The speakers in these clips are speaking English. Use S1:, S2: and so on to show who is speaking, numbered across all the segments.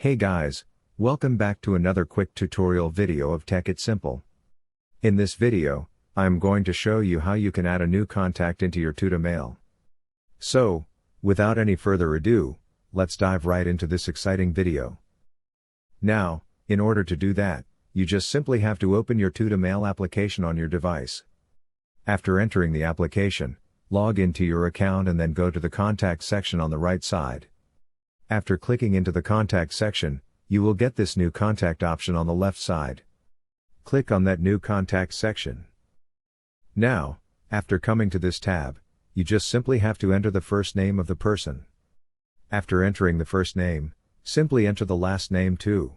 S1: Hey guys, welcome back to another quick tutorial video of Tech It Simple. In this video, I'm going to show you how you can add a new contact into your Tuta mail. So, without any further ado, let's dive right into this exciting video. Now, in order to do that, you just simply have to open your Tuta mail application on your device. After entering the application, log into your account and then go to the contact section on the right side. After clicking into the contact section, you will get this new contact option on the left side. Click on that new contact section. Now, after coming to this tab, you just simply have to enter the first name of the person. After entering the first name, simply enter the last name too.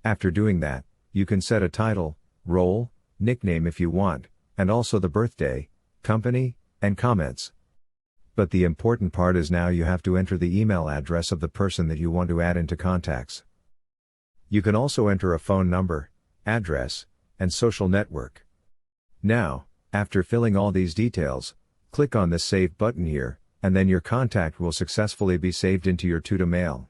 S1: After doing that, you can set a title, role, nickname if you want, and also the birthday, company, and comments. But the important part is now you have to enter the email address of the person that you want to add into contacts. You can also enter a phone number, address, and social network. Now, after filling all these details, click on this Save button here, and then your contact will successfully be saved into your Tuta mail.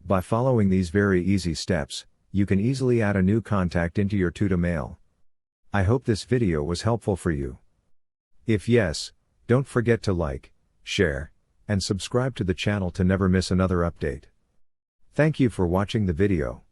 S1: By following these very easy steps, you can easily add a new contact into your Tuta mail. I hope this video was helpful for you. If yes, don't forget to like, share, and subscribe to the channel to never miss another update. Thank you for watching the video.